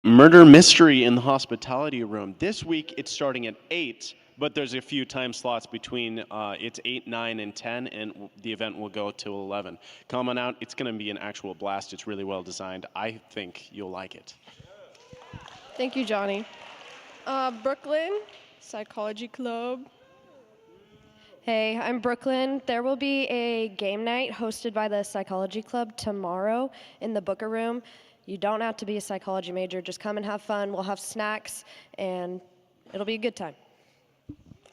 Murder Mystery in the Hospitality Room. This week it's starting at 8, but there's a few time slots between it's 8, 9, and 10, and the event will go till 11. Come on out. It's going to be an actual blast. It's really well designed. I think you'll like it. Thank you, Johnny. Brooklyn, Psychology Club. Hey, I'm Brooklyn. There will be a game night hosted by the Psychology Club tomorrow in the Booker Room. You don't have to be a psychology major. Just come and have fun. We'll have snacks, and it'll be a good time.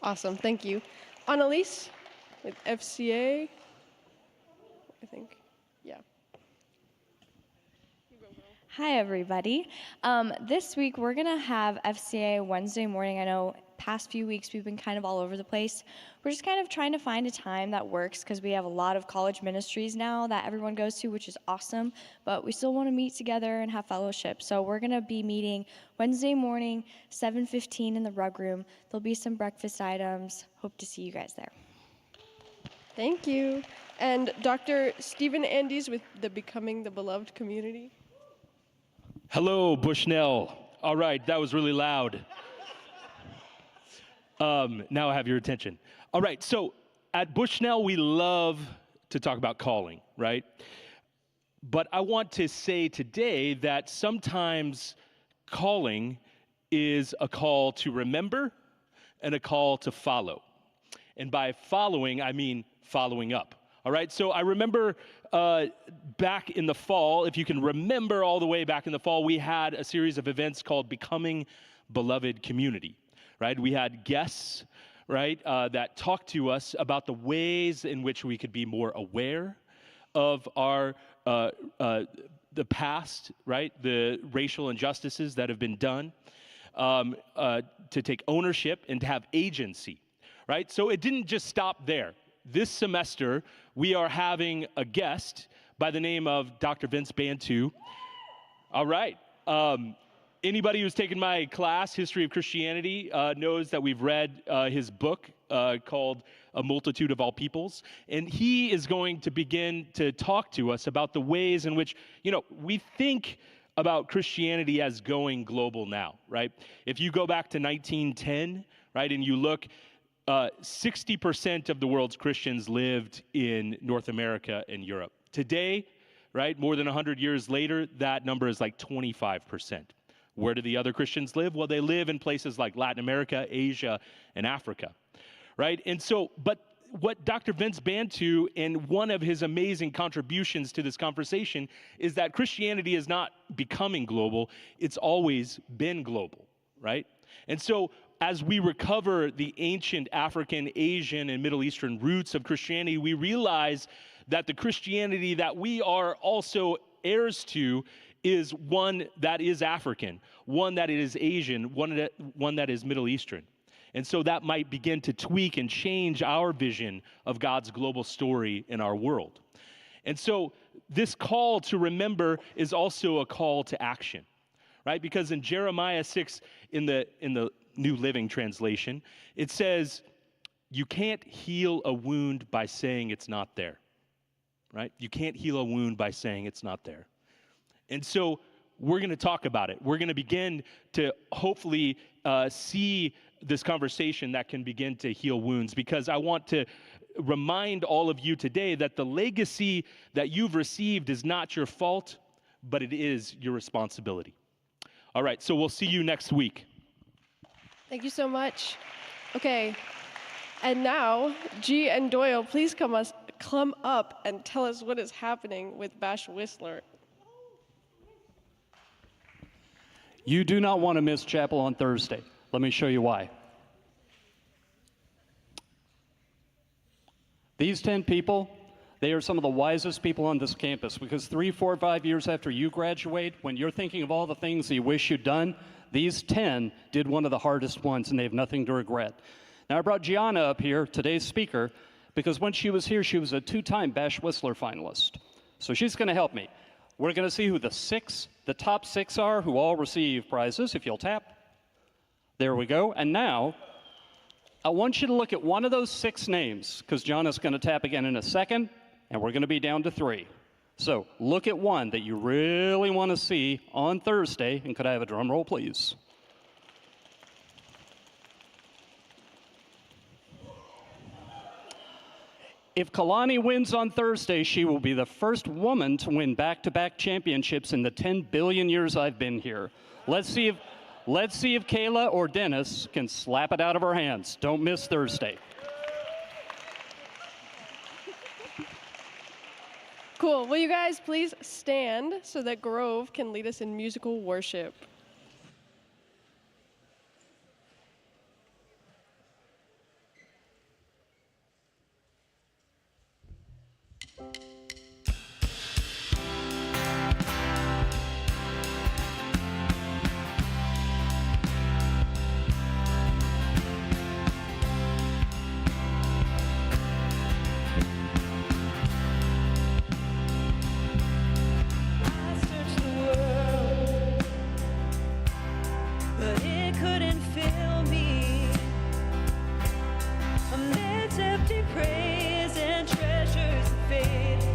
Awesome, thank you. Annalise with FCA, I think. Yeah. Hi, everybody. This week, we're going to have FCA Wednesday morning. I know past few weeks, we've been kind of all over the place. We're just kind of trying to find a time that works because we have a lot of college ministries now that everyone goes to, which is awesome, but we still want to meet together and have fellowship. So we're going to be meeting Wednesday morning, 7:15 in the rug room. There'll be some breakfast items. Hope to see you guys there. Thank you. And Dr. Stephen Andes with the Becoming the Beloved community. Hello, Bushnell. All right, that was really loud. Now I have your attention. All right, so at Bushnell, we love to talk about calling, right? But I want to say today that sometimes calling is a call to remember and a call to follow. And by following, I mean following up. All right, so I remember back in the fall, if you can remember all the way back in the fall, we had a series of events called Becoming Beloved Community, right? We had guests, right, that talked to us about the ways in which we could be more aware of our the past, right, the racial injustices that have been done, to take ownership and to have agency, right? So it didn't just stop there. This semester, we are having a guest by the name of Dr. Vince Bantu. All right. Anybody who's taken my class, History of Christianity, knows that we've read his book called A Multitude of All Peoples. And he is going to begin to talk to us about the ways in which, we think about Christianity as going global now, right? If you go back to 1910, right, and you look, 60% of the world's Christians lived in North America and Europe. Today, right, more than 100 years later, that number is like 25%. Where do the other Christians live? Well, they live in places like Latin America, Asia, and Africa, right? And so, but what Dr. Vince Bantu, and one of his amazing contributions to this conversation, is that Christianity is not becoming global, it's always been global, right? And so, as we recover the ancient African, Asian, and Middle Eastern roots of Christianity, we realize that the Christianity that we are also heirs to is one that is African, one that is Asian, one that is Middle Eastern. And so that might begin to tweak and change our vision of God's global story in our world. And so this call to remember is also a call to action, right? Because in Jeremiah 6, in the New Living Translation, it says, you can't heal a wound by saying it's not there, right? You can't heal a wound by saying it's not there. And so we're going to talk about it. We're going to begin to hopefully see this conversation that can begin to heal wounds, because I want to remind all of you today that the legacy that you've received is not your fault, but it is your responsibility. All right, so we'll see you next week. Thank you so much. Okay, and now, G and Doyle, please come up and tell us what is happening with Bash Whistler. You do not want to miss chapel on Thursday. Let me show you why. These 10 people, they are some of the wisest people on this campus, because 3, 4, 5 years after you graduate, when you're thinking of all the things that you wish you'd done, these 10 did one of the hardest ones, and they have nothing to regret. Now, I brought Gianna up here, today's speaker, because when she was here, she was a 2-time Bash Whistler finalist. So she's going to help me. We're going to see who the top 6 are, who all receive prizes, if you'll tap. There we go. And now, I want you to look at one of those 6 names, because Gianna's going to tap again in a second, and we're going to be down to 3. So look at one that you really want to see on Thursday, and could I have a drum roll, please? If Kalani wins on Thursday, she will be the first woman to win back-to-back championships in the 10 billion years I've been here. Let's see if Kayla or Dennis can slap it out of her hands. Don't miss Thursday. Cool. Will you guys please stand so that Grove can lead us in musical worship? But it couldn't fill me. Amidst empty praise and treasures of faith,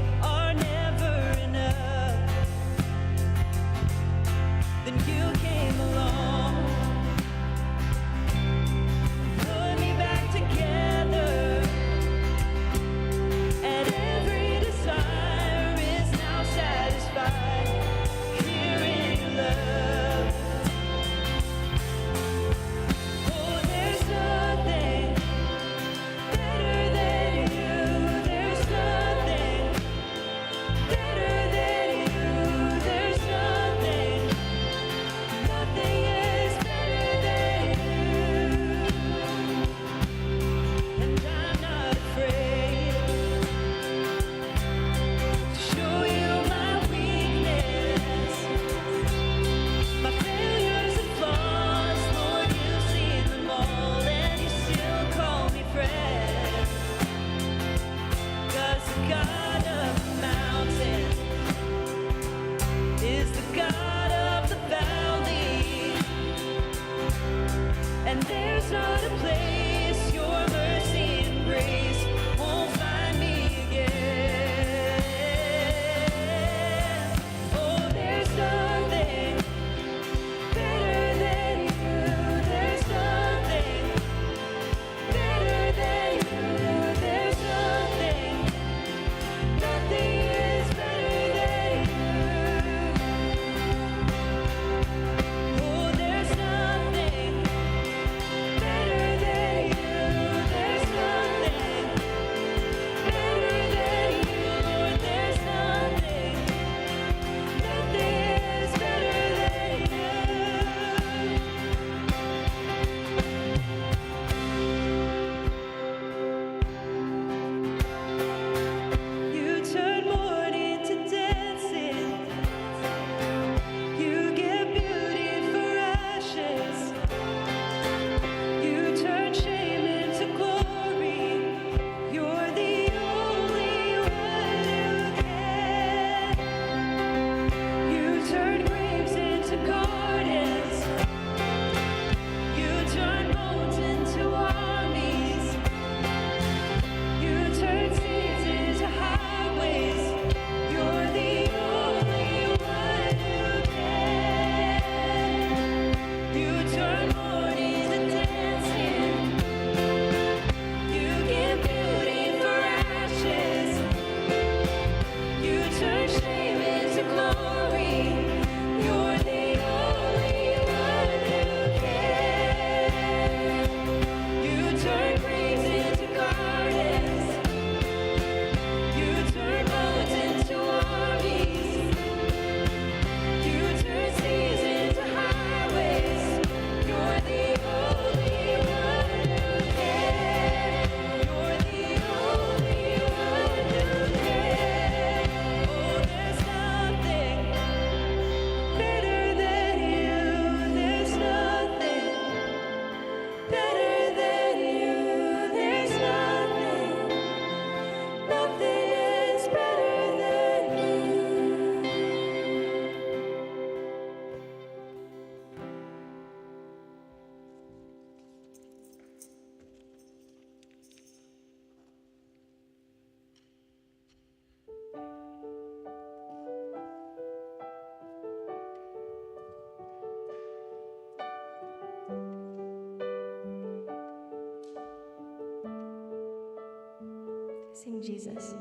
Sing Jesus.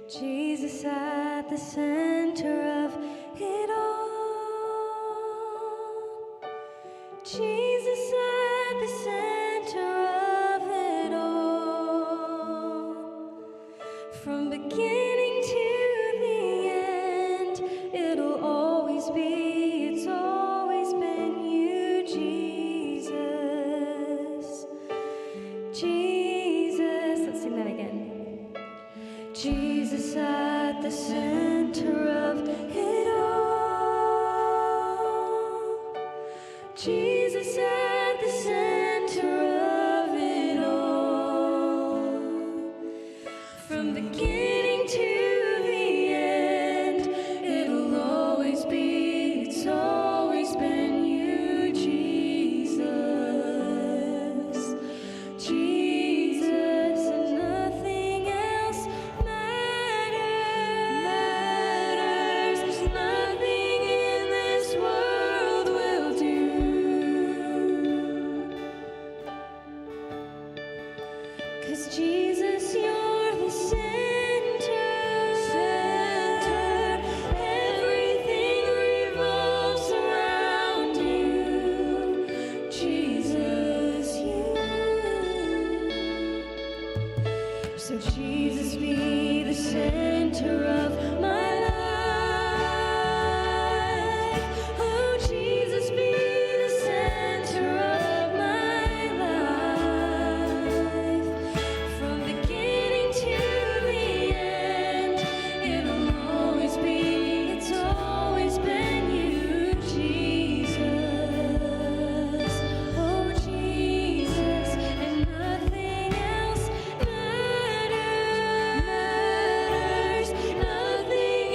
Jesus at the center of it all. Jesus at the center of it all. From beginning to the end, it'll always be, it's always been you, Jesus. Jesus, let's sing that again. Jesus at the center of it all. Jesus at the center of it all. From beginning to the end, it'll always be, it's always been you, Jesus. Jesus, and nothing else matters. There's nothing in this world will do. 'Cause Jesus, you're the center. Everything revolves around you. Jesus, you. So Jesus, be the center of my life. Oh, Jesus, be the center of my life. From beginning to the end, it'll always be, it's always been you, Jesus. Oh, Jesus, and nothing else matters. Nothing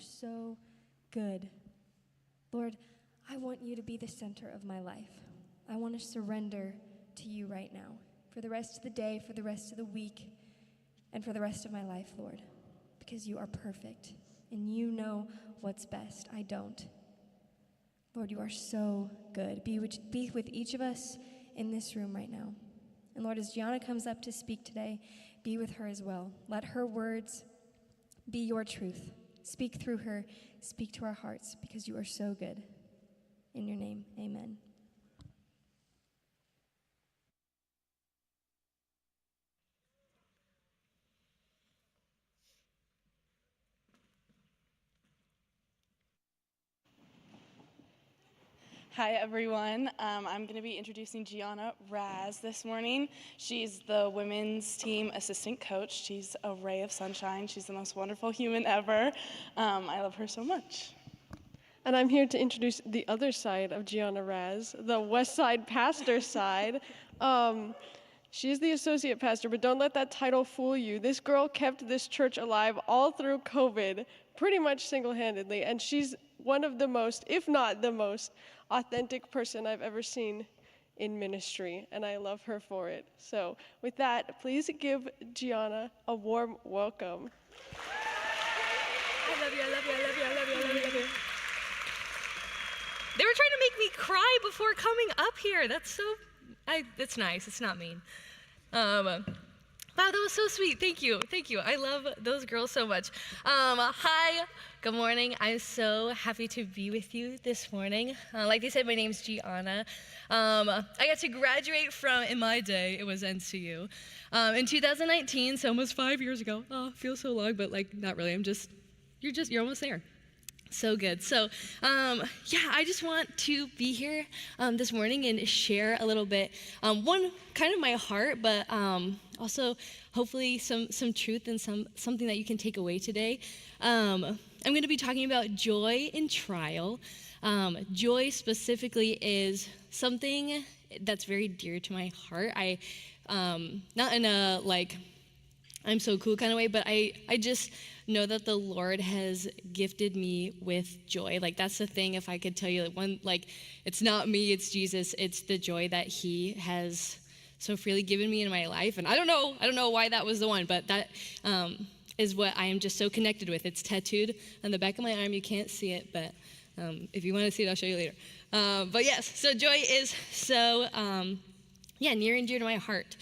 so good. Lord, I want you to be the center of my life. I want to surrender to you right now for the rest of the day, for the rest of the week, and for the rest of my life, Lord, because you are perfect and you know what's best. I don't. Lord, you are so good. Be with each of us in this room right now. And Lord, as Gianna comes up to speak today, be with her as well. Let her words be your truth. Speak through her. Speak to our hearts because you are so good. In your name, amen. Hi, everyone. I'm going to be introducing Gianna Raz this morning. She's the women's team assistant coach. She's a ray of sunshine. She's the most wonderful human ever. I love her so much. And I'm here to introduce the other side of Gianna Raz, the Westside pastor side. She's the associate pastor, but don't let that title fool you. This girl kept this church alive all through COVID, pretty much single-handedly, and she's one of the most, if not the most, authentic person I've ever seen in ministry, and I love her for it. So with that, please give Gianna a warm welcome. I love you, I love you, I love you, I love you, I love you, I love you. They were trying to make me cry before coming up here. That's nice. It's not mean. Wow, that was so sweet. Thank you. I love those girls so much. Hi, good morning. I'm so happy to be with you this morning. Like they said, my name's Gianna. I got to graduate from, in my day, it was NCU, in 2019, so almost 5 years ago. Oh, feels so long, but like not really. You're almost there. So good. So, I just want to be here this morning and share a little bit, one, kind of my heart, but also hopefully some truth and something that you can take away today. I'm going to be talking about joy in trial. Joy specifically is something that's very dear to my heart. Not in a like, I'm so cool kind of way, but I just know that the Lord has gifted me with joy. Like that's the thing. If I could tell you it's not me, it's Jesus. It's the joy that he has so freely given me in my life. And I don't know why that was the one, but that is what I am just so connected with. It's tattooed on the back of my arm. You can't see it, but if you want to see it, I'll show you later. But yes, so joy is so, near and dear to my heart.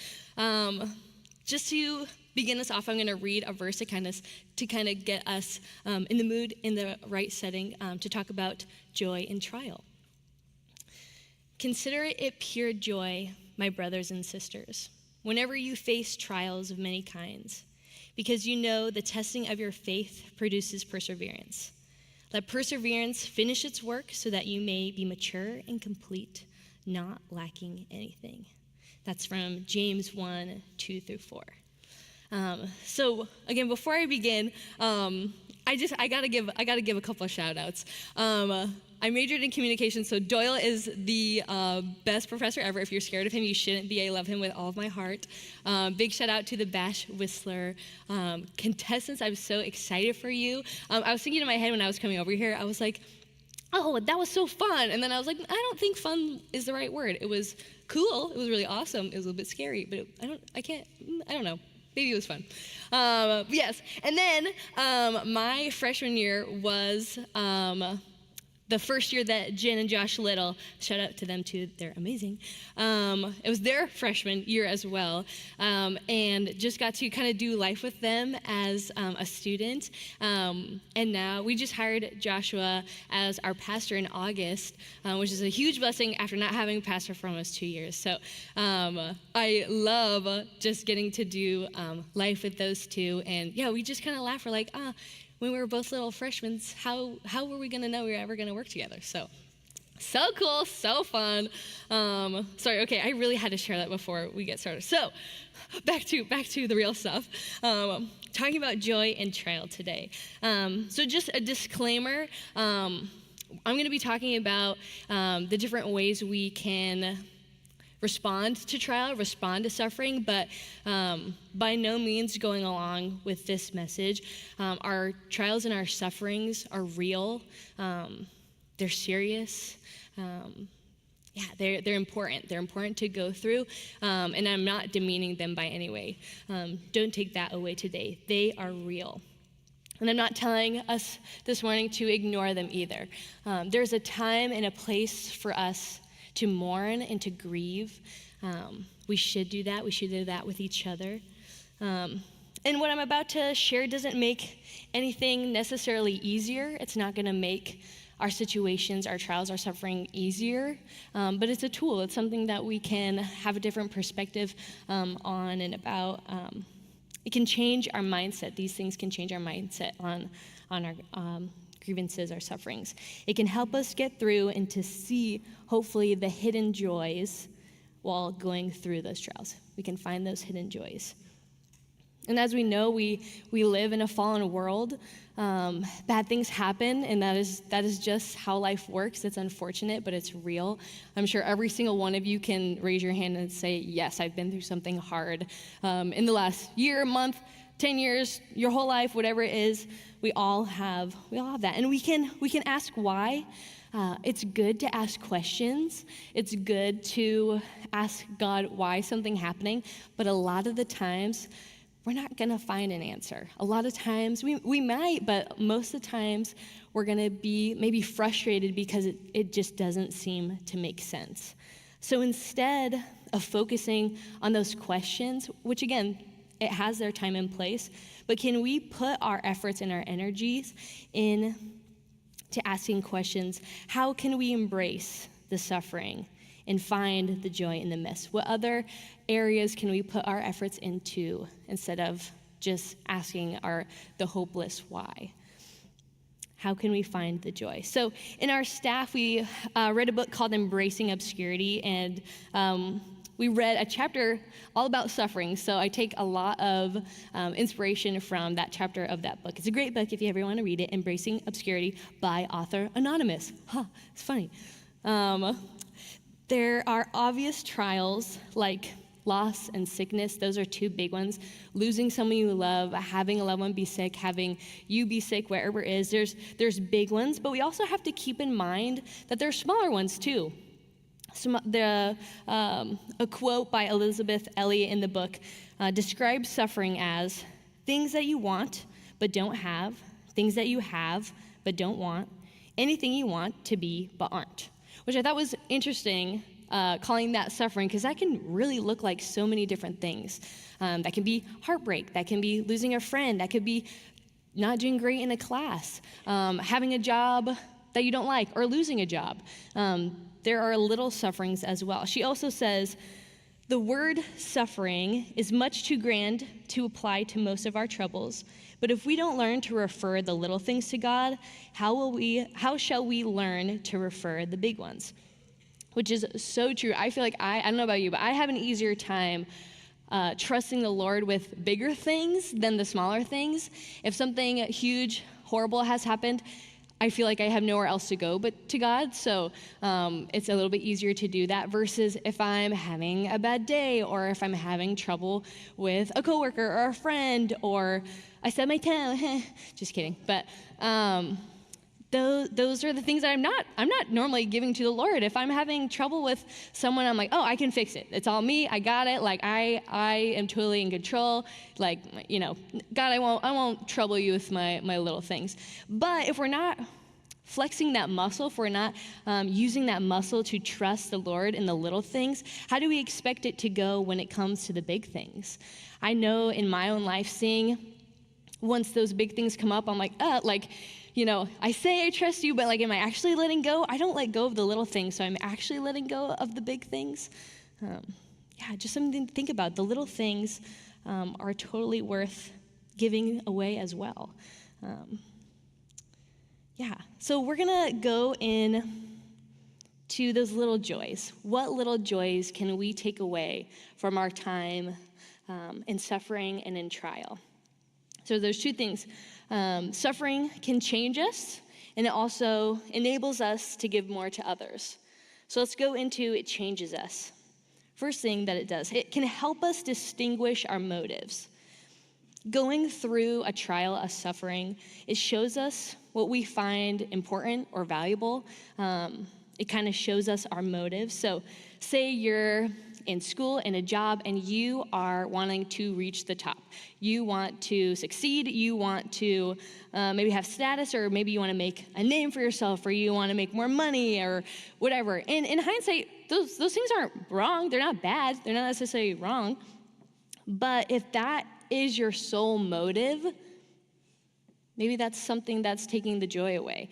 Just to begin us off, I'm going to read a verse to kind of get us in the mood, in the right setting to talk about joy in trial. Consider it pure joy, my brothers and sisters, whenever you face trials of many kinds, because you know the testing of your faith produces perseverance. Let perseverance finish its work so that you may be mature and complete, not lacking anything. That's from James 1, 2 through 4. So again, before I begin, I gotta give a couple of shout outs. I majored in communication, so Doyle is the best professor ever. If you're scared of him, you shouldn't be. I love him with all of my heart. Big shout out to the Bash Whistler contestants. I'm so excited for you. I was thinking in my head when I was coming over here, I was like, oh, that was so fun. And then I was like, I don't think fun is the right word. It was cool. It was really awesome. It was a little bit scary, but I don't know. Maybe it was fun. Yes. And then my freshman year was the first year that Jen and Josh Little, shout out to them too, they're amazing. It was their freshman year as well, and just got to kind of do life with them as a student. And now we just hired Joshua as our pastor in August, which is a huge blessing after not having a pastor for almost 2 years. So I love just getting to do life with those two. And yeah, we just kind of laugh. We're like, when we were both little freshmen, how were we going to know we were ever going to work together? So cool, so fun. Sorry, okay, I really had to share that before we get started. So back to the real stuff. Talking about joy and trial today. So just a disclaimer, I'm going to be talking about the different ways we can respond to trial, respond to suffering, but by no means going along with this message. Our trials and our sufferings are real. They're serious. They're important. They're important to go through, and I'm not demeaning them by any way. Don't take that away today. They are real. And I'm not telling us this morning to ignore them either. There's a time and a place for us to mourn and to grieve. We should do that. We should do that with each other. And what I'm about to share doesn't make anything necessarily easier. It's not going to make our situations, our trials, our suffering easier, but it's a tool. It's something that we can have a different perspective on and about. It can change our mindset. These things can change our mindset on our grievances, our sufferings. It can help us get through and to see, hopefully, the hidden joys while going through those trials. We can find those hidden joys. And as we know, we live in a fallen world. Bad things happen, and that is just how life works. It's unfortunate, but it's real. I'm sure every single one of you can raise your hand and say, yes, I've been through something hard. In the last year, month, 10 years, your whole life, whatever it is, we all have that. And we can ask why. It's good to ask questions. It's good to ask God why something happening, but a lot of the times, we're not going to find an answer. A lot of times, we might, but most of the times, we're going to be maybe frustrated because it just doesn't seem to make sense. So instead of focusing on those questions, which again, it has their time and place, but can we put our efforts and our energies in to asking questions, how can we embrace the suffering and find the joy in the midst? What other areas can we put our efforts into instead of just asking the hopeless why? How can we find the joy? So in our staff, we read a book called Embracing Obscurity, and we read a chapter all about suffering. So I take a lot of inspiration from that chapter of that book. It's a great book if you ever want to read it, Embracing Obscurity by author Anonymous. It's funny. There are obvious trials like loss and sickness. Those are two big ones. Losing someone you love, having a loved one be sick, having you be sick, wherever it is. There's big ones, but we also have to keep in mind that there's smaller ones too. A quote by Elizabeth Elliot in the book describes suffering as things that you want but don't have, things that you have but don't want, anything you want to be but aren't. Which I thought was interesting, calling that suffering, because that can really look like so many different things. That can be heartbreak, that can be losing a friend, that could be not doing great in a class, having a job that you don't like, or losing a job. There are little sufferings as well. She also says, the word suffering is much too grand to apply to most of our troubles, but if we don't learn to refer the little things to God, how shall we learn to refer the big ones? Which is so true. I feel like I don't know about you, but I have an easier time trusting the Lord with bigger things than the smaller things. If something huge, horrible has happened, I feel like I have nowhere else to go but to God, so it's a little bit easier to do that versus if I'm having a bad day or if I'm having trouble with a coworker or a friend or I said my toe, just kidding. But those are the things that I'm not normally giving to the Lord. If I'm having trouble with someone, I'm like, oh, I can fix it. It's all me. I got it. Like I am totally in control. Like, you know, God, I won't trouble you with my little things. But if we're not flexing that muscle, if we're not using that muscle to trust the Lord in the little things, how do we expect it to go when it comes to the big things? I know in my own life, seeing once those big things come up, I'm like, you know, I say I trust you, but like, am I actually letting go? I don't let go of the little things, so I'm actually letting go of the big things. Just something to think about. The little things are totally worth giving away as well. So we're gonna go in to those little joys. What little joys can we take away from our time in suffering and in trial? So there's two things. Suffering can change us, and it also enables us to give more to others. So let's go into it changes us. First thing that it does, it can help us distinguish our motives. Going through a trial, a suffering, it shows us what we find important or valuable. It kind of shows us our motives. So say you're in school, in a job, and you are wanting to reach the top. You want to succeed, you want to maybe have status, or maybe you want to make a name for yourself, or you want to make more money, or whatever. And in hindsight, those things aren't wrong. They're not bad. They're not necessarily wrong. But if that is your sole motive, maybe that's something that's taking the joy away.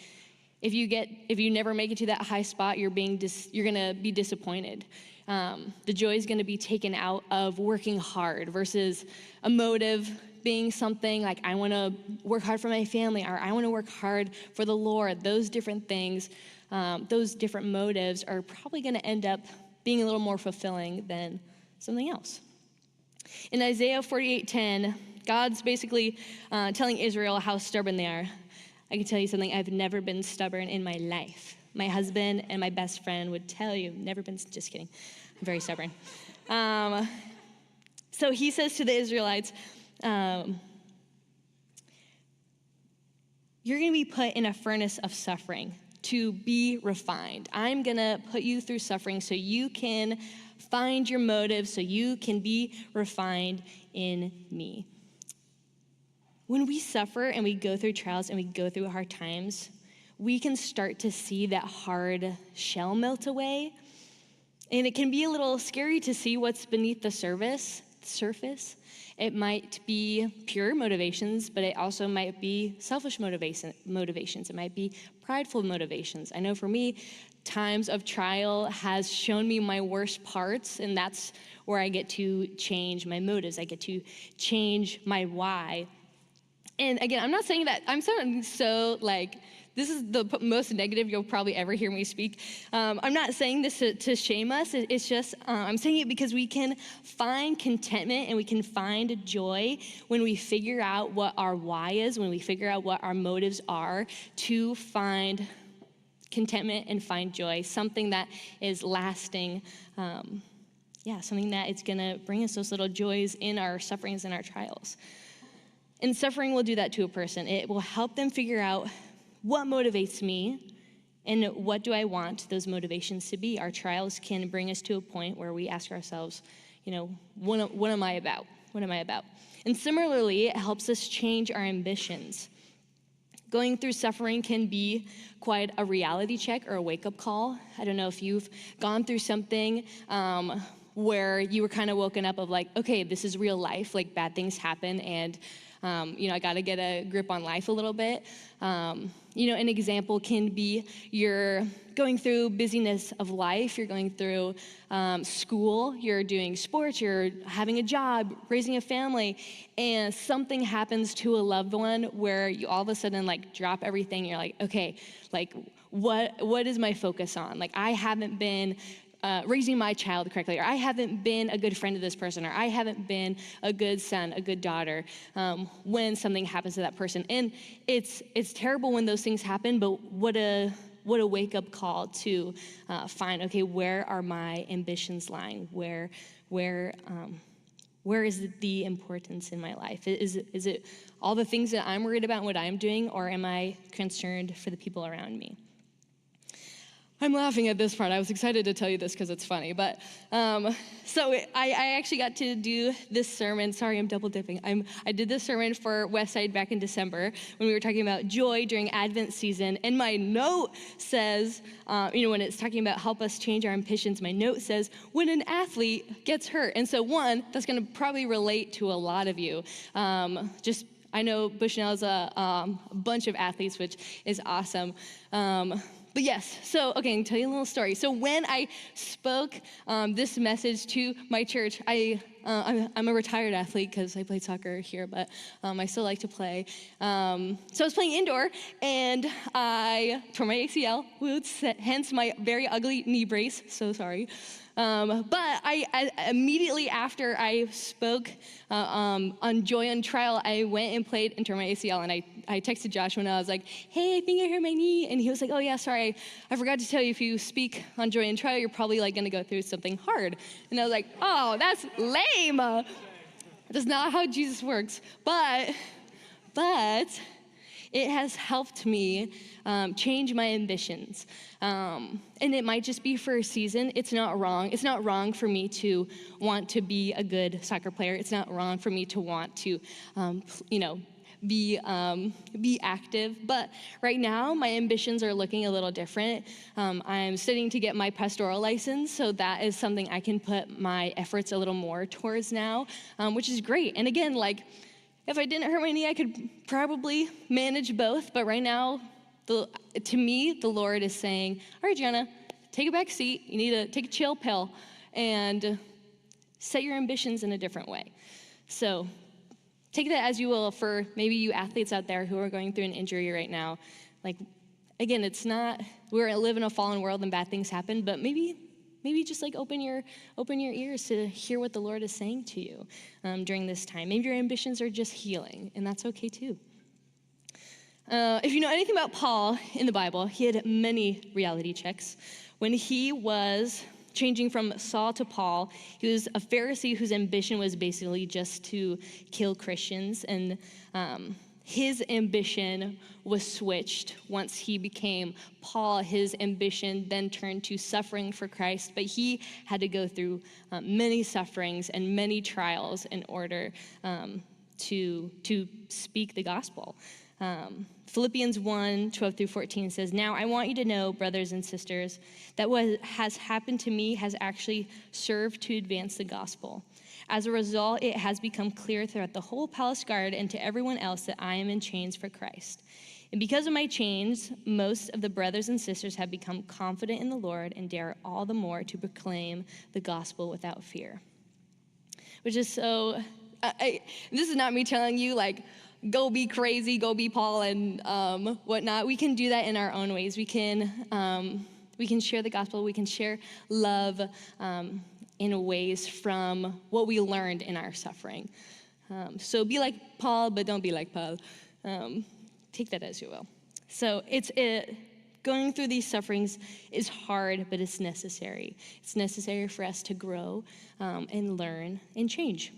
If you never make it to that high spot, you're gonna be disappointed. The joy is gonna be taken out of working hard versus a motive being something like, I wanna work hard for my family, or I wanna work hard for the Lord. Those different things, those different motives are probably gonna end up being a little more fulfilling than something else. In Isaiah 48:10, God's basically telling Israel how stubborn they are. I can tell you something, I've never been stubborn in my life. My husband and my best friend would tell you, never been, just kidding. I'm very stubborn. So he says to the Israelites, you're gonna be put in a furnace of suffering to be refined. I'm gonna put you through suffering so you can find your motive, so you can be refined in me. When we suffer and we go through trials and we go through hard times, we can start to see that hard shell melt away. And it can be a little scary to see what's beneath the surface. It might be pure motivations, but it also might be selfish motivations. It might be prideful motivations. I know for me, times of trial has shown me my worst parts, and that's where I get to change my motives. I get to change my why. And again, I'm not saying that, I'm sounding so like, this is the most negative you'll probably ever hear me speak. I'm not saying this to shame us. It's just, I'm saying it because we can find contentment and we can find joy when we figure out what our why is, when we figure out what our motives are to find contentment and find joy, something that is lasting, something that it's gonna bring us those little joys in our sufferings and our trials. And suffering will do that to a person. It will help them figure out what motivates me and what do I want those motivations to be. Our trials can bring us to a point where we ask ourselves, what am I about? What am I about? And similarly, it helps us change our ambitions. Going through suffering can be quite a reality check or a wake-up call. I don't know if you've gone through something where you were kind of woken up of like, okay, this is real life, like bad things happen, and I got to get a grip on life a little bit. An example can be you're going through busyness of life, you're going through school, you're doing sports, you're having a job, raising a family, and something happens to a loved one where you all of a sudden like drop everything. You're like, okay, like what is my focus on? Like I haven't been raising my child correctly, or I haven't been a good friend to this person, or I haven't been a good son, a good daughter, when something happens to that person. And it's terrible when those things happen, but what a wake-up call to find, okay, where are my ambitions lying? Where is the importance in my life? Is it all the things that I'm worried about and what I'm doing, or am I concerned for the people around me? I'm laughing at this part. I was excited to tell you this because it's funny. But so I actually got to do this sermon. Sorry, I'm double dipping. I did this sermon for Westside back in December when we were talking about joy during Advent season. And my note says, when it's talking about help us change our ambitions, my note says, when an athlete gets hurt. And so one, that's going to probably relate to a lot of you. I know Bushnell is a bunch of athletes, which is awesome. But yes, so, okay, I can tell you a little story. So when I spoke this message to my church, I'm a retired athlete because I played soccer here, but I still like to play. So I was playing indoor, and I tore my ACL, hence my very ugly knee brace, so sorry. But I immediately after I spoke on Joy on Trial, I went and played and tore my ACL, and I texted Joshua and I was like, hey, I think I hurt my knee. And he was like, oh yeah, sorry, I forgot to tell you, if you speak on joy and trial, you're probably like gonna go through something hard. And I was like, oh, that's lame. That's not how Jesus works. But it has helped me change my ambitions. And it might just be for a season. It's not wrong. It's not wrong for me to want to be a good soccer player. It's not wrong for me to want to, be active. But right now, my ambitions are looking a little different. I'm studying to get my pastoral license, so that is something I can put my efforts a little more towards now, which is great. And again, like, if I didn't hurt my knee, I could probably manage both. But right now, to me, the Lord is saying, all right, Gianna, take a back seat. You need to take a chill pill and set your ambitions in a different way. So take that as you will for maybe you athletes out there who are going through an injury right now. Like, again, it's not, we live in a fallen world and bad things happen, but maybe just like open your ears to hear what the Lord is saying to you during this time. Maybe your ambitions are just healing, and that's okay too. If you know anything about Paul in the Bible, he had many reality checks. When he was changing from Saul to Paul, he was a Pharisee whose ambition was basically just to kill Christians, and his ambition was switched once he became Paul. His ambition then turned to suffering for Christ, but he had to go through many sufferings and many trials in order to speak the gospel. Philippians 1:12-14 says, now I want you to know, brothers and sisters, that what has happened to me has actually served to advance the gospel. As a result, it has become clear throughout the whole palace guard and to everyone else that I am in chains for Christ. And because of my chains, most of the brothers and sisters have become confident in the Lord and dare all the more to proclaim the gospel without fear. Which is so, this is not me telling you, like, go be crazy, go be Paul and whatnot. We can do that in our own ways. We can share the gospel. We can share love in ways from what we learned in our suffering. So be like Paul, but don't be like Paul. Take that as you will. So going through these sufferings is hard, but it's necessary. It's necessary for us to grow and learn and change.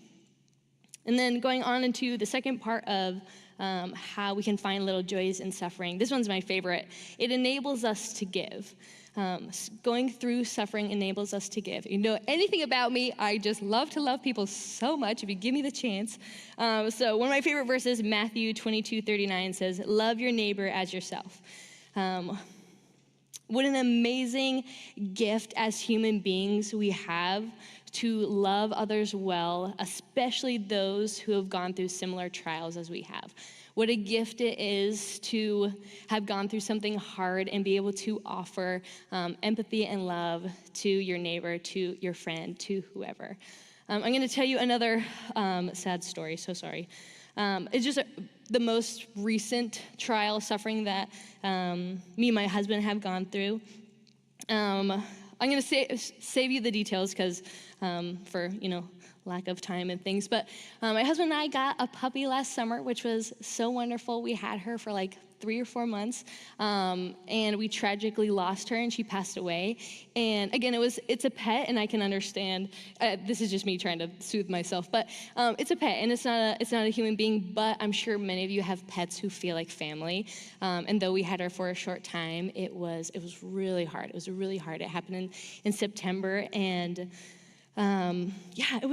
And then going on into the second part of how we can find little joys in suffering. This one's my favorite. It enables us to give. Going through suffering enables us to give. You know anything about me, I just love to love people so much if you give me the chance. So one of my favorite verses, Matthew 22:39 says, love your neighbor as yourself. What an amazing gift as human beings we have to love others well, especially those who have gone through similar trials as we have. What a gift it is to have gone through something hard and be able to offer empathy and love to your neighbor, to your friend, to whoever. I'm going to tell you another sad story, so sorry. It's just the most recent trial suffering that me and my husband have gone through. I'm going to save you the details because for, lack of time and things. But my husband and I got a puppy last summer, which was so wonderful. We had her for like 3 or 4 months, and we tragically lost her, and she passed away. And again, it's a pet, and I can understand. This is just me trying to soothe myself, but it's a pet, and it's not a human being. But I'm sure many of you have pets who feel like family. And though we had her for a short time, it was really hard. It was really hard. It happened in September, and it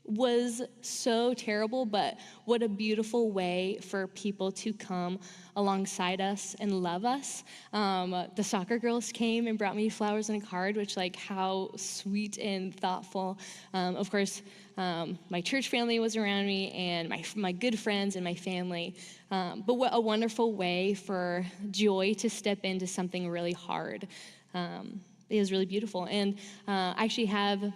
was so terrible, but what a beautiful way for people to come alongside us and love us. The soccer girls came and brought me flowers and a card, which, like, how sweet and thoughtful. Of course, my church family was around me, and my good friends and my family. But what a wonderful way for joy to step into something really hard. It was really beautiful. And I actually have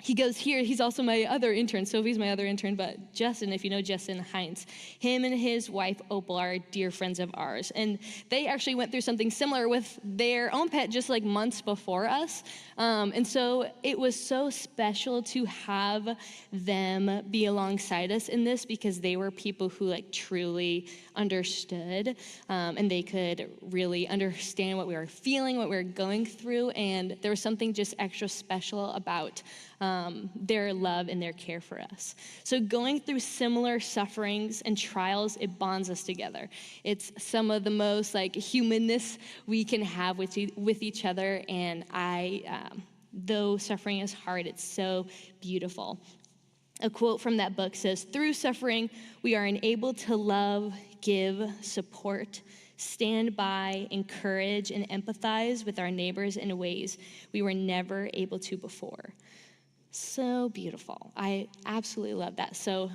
he goes here, he's also my other intern. Sophie's my other intern, but Justin, if you know Justin Hines, him and his wife Opal are dear friends of ours. And they actually went through something similar with their own pet just like months before us. And so it was so special to have them be alongside us in this because they were people who like truly understood, and they could really understand what we were feeling, what we were going through. And there was something just extra special about their love and their care for us. So going through similar sufferings and trials, it bonds us together. It's some of the most like humanness we can have with each other. And though suffering is hard, it's so beautiful. A quote from that book says, "Through suffering, we are enabled to love, give, support, stand by, encourage, and empathize with our neighbors in ways we were never able to before." So beautiful. I absolutely love that. So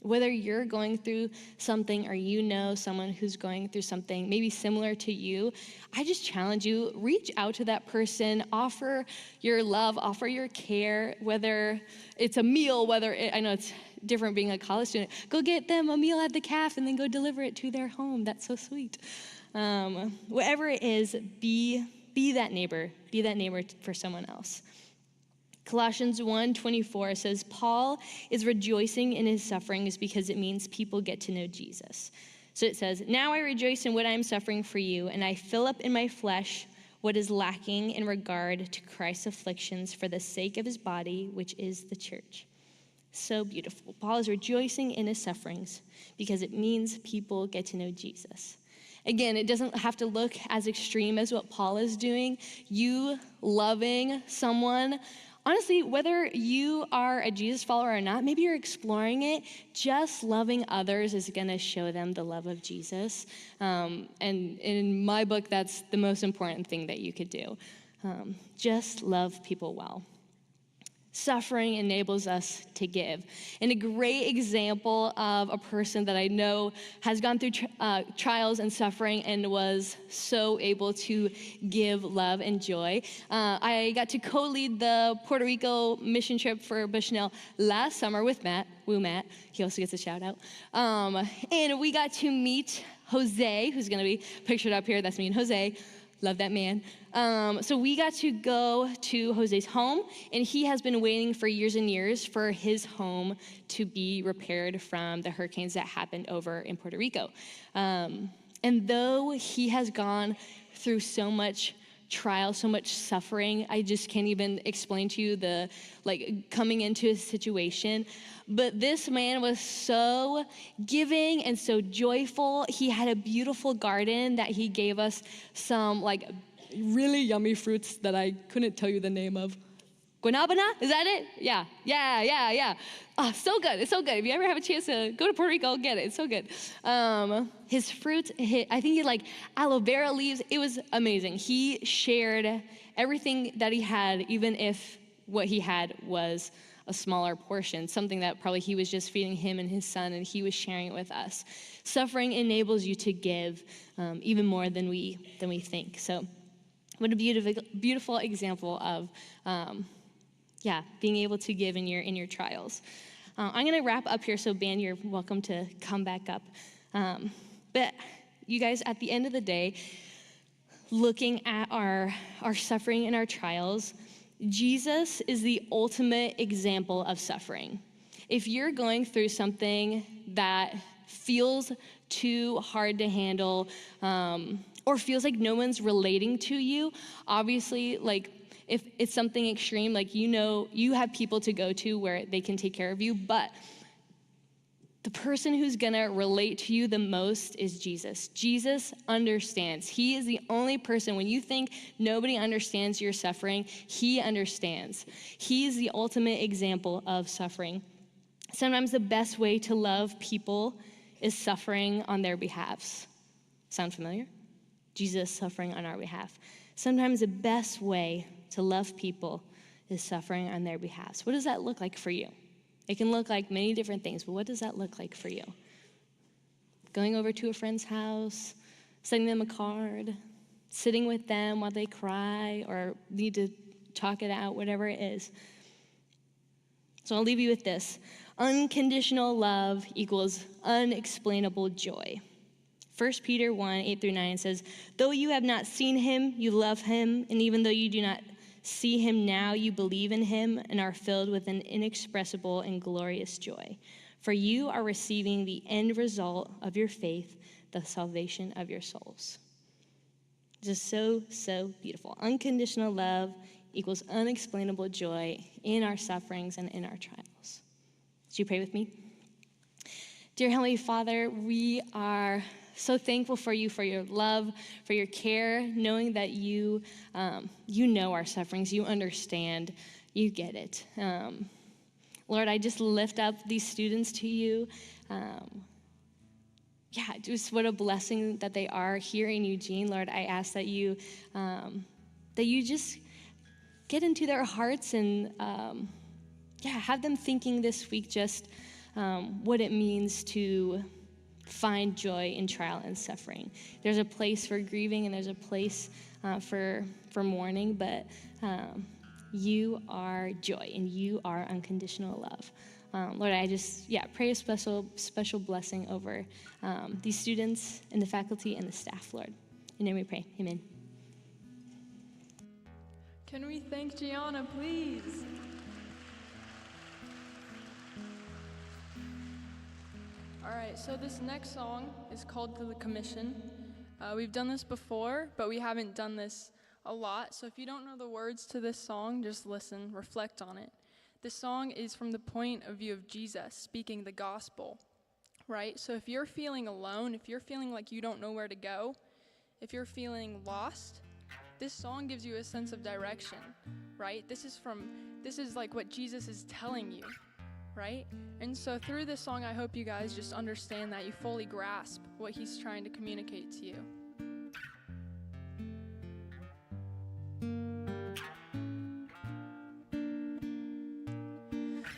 whether you're going through something or you know someone who's going through something maybe similar to you, I just challenge you, reach out to that person, offer your love, offer your care, whether it's a meal, I know it's different being a college student, go get them a meal at the caf and then go deliver it to their home. That's so sweet. Whatever it is, be that neighbor for someone else. Colossians 1:24 says, Paul is rejoicing in his sufferings because it means people get to know Jesus. So it says, now I rejoice in what I am suffering for you, and I fill up in my flesh what is lacking in regard to Christ's afflictions for the sake of his body, which is the church. So beautiful. Paul is rejoicing in his sufferings because it means people get to know Jesus. Again, it doesn't have to look as extreme as what Paul is doing. You loving someone, honestly, whether you are a Jesus follower or not, maybe you're exploring it, just loving others is going to show them the love of Jesus. And in my book, that's the most important thing that you could do. Just love people well. Suffering enables us to give. And a great example of a person that I know has gone through trials and suffering and was so able to give love and joy. I got to co-lead the Puerto Rico mission trip for Bushnell last summer with Matt. Woo, Matt. He also gets a shout out. And we got to meet Jose, who's going to be pictured up here. That's me and Jose. Love that man. So we got to go to Jose's home, and he has been waiting for years and years for his home to be repaired from the hurricanes that happened over in Puerto Rico. And though he has gone through so much trial, so much suffering, I just can't even explain to you the coming into his situation. But this man was so giving and so joyful. He had a beautiful garden that he gave us some really yummy fruits that I couldn't tell you the name of. Guanabana? Is that it? Yeah. Oh, so good. It's so good. If you ever have a chance to go to Puerto Rico, get it. It's so good. His fruits, I think he aloe vera leaves. It was amazing. He shared everything that he had, even if what he had was a smaller portion, something that probably he was just feeding him and his son, and he was sharing it with us. Suffering enables you to give even more than we think. So what a beautiful example of being able to give in your trials. I'm going to wrap up here, so band, you're welcome to come back up. But you guys, at the end of the day, looking at our suffering and our trials, Jesus is the ultimate example of suffering. If you're going through something that feels too hard to handle, or feels like no one's relating to you, obviously, if it's something extreme, you have people to go to where they can take care of you, but the person who's gonna relate to you the most is Jesus. Jesus understands. He is the only person, when you think nobody understands your suffering, he understands. He is the ultimate example of suffering. Sometimes the best way to love people is suffering on their behalves. Sound familiar? Jesus suffering on our behalf. Sometimes the best way to love people is suffering on their behalf. What does that look like for you? It can look like many different things, but what does that look like for you? Going over to a friend's house, sending them a card, sitting with them while they cry or need to talk it out, whatever it is. So I'll leave you with this. Unconditional love equals unexplainable joy. 1 Peter 1, 8 through 9 says, though you have not seen him, you love him, and even though you do not see him now, you believe in him and are filled with an inexpressible and glorious joy. For you are receiving the end result of your faith, the salvation of your souls. Just so, so beautiful. Unconditional love equals unexplainable joy in our sufferings and in our trials. Would you pray with me? Dear Heavenly Father, we are so thankful for you, for your love, for your care, knowing that you know our sufferings, you understand, you get it. Lord, I just lift up these students to you. Just what a blessing that they are here in Eugene. Lord, I ask that you just get into their hearts and have them thinking this week just what it means to find joy in trial and suffering. There's a place for grieving and there's a place for mourning, but you are joy and you are unconditional love. Lord, I just pray a special blessing over these students and the faculty and the staff, Lord. In your name we pray, amen. Can we thank Gianna, please? All right, so this next song is called To the Commission. We've done this before, but we haven't done this a lot. So if you don't know the words to this song, just listen, reflect on it. This song is from the point of view of Jesus speaking the gospel, right? So if you're feeling alone, if you're feeling like you don't know where to go, if you're feeling lost, this song gives you a sense of direction, right? This is like what Jesus is telling you, right? And so through this song, I hope you guys just understand that you fully grasp what he's trying to communicate to you.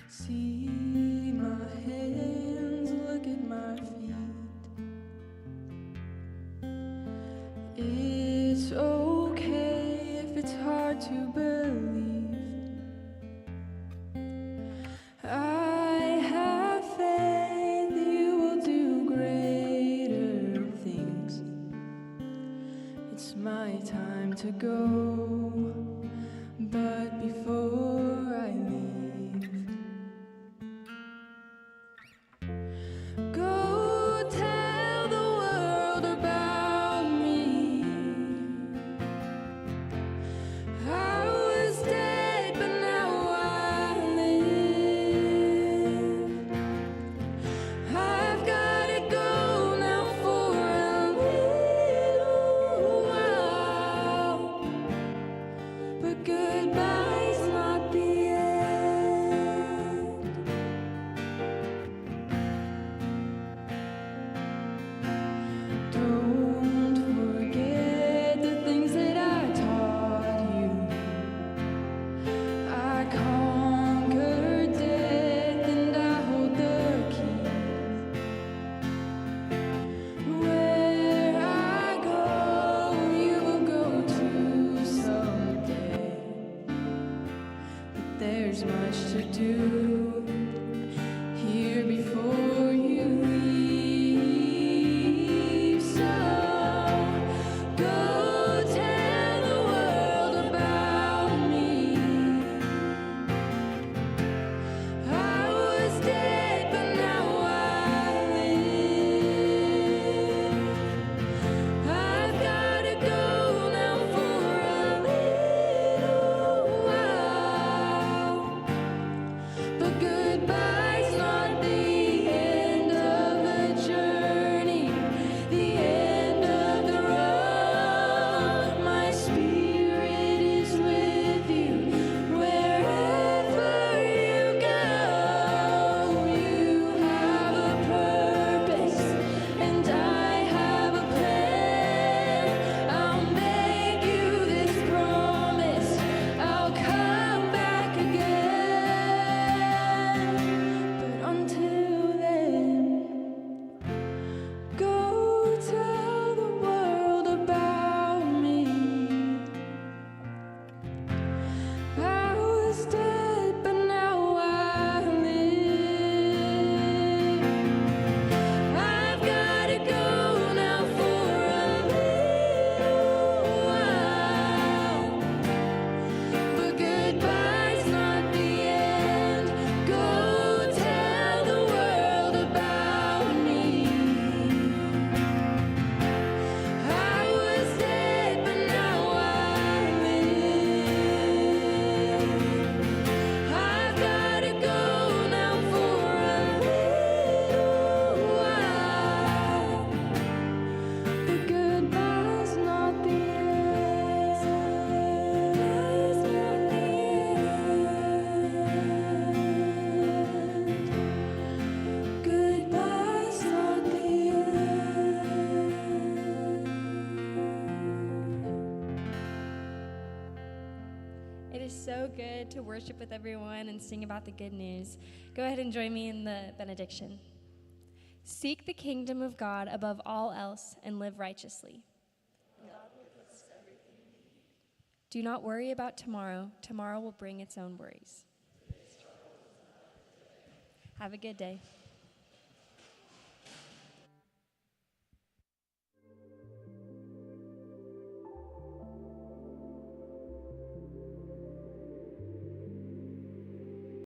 See my hands, look at my feet. It's okay if it's hard to believe. I have faith you will do greater things. It's my time to go, but before I leave, go tell the world about me. I was dead, but now I live. I've gotta go now for a little while, but goodbye's not the end. so good to worship with everyone and sing about the good news. Go ahead and join me in the benediction. Seek the kingdom of God above all else and live righteously. Do not worry about tomorrow. Tomorrow will bring its own worries. Have a good day.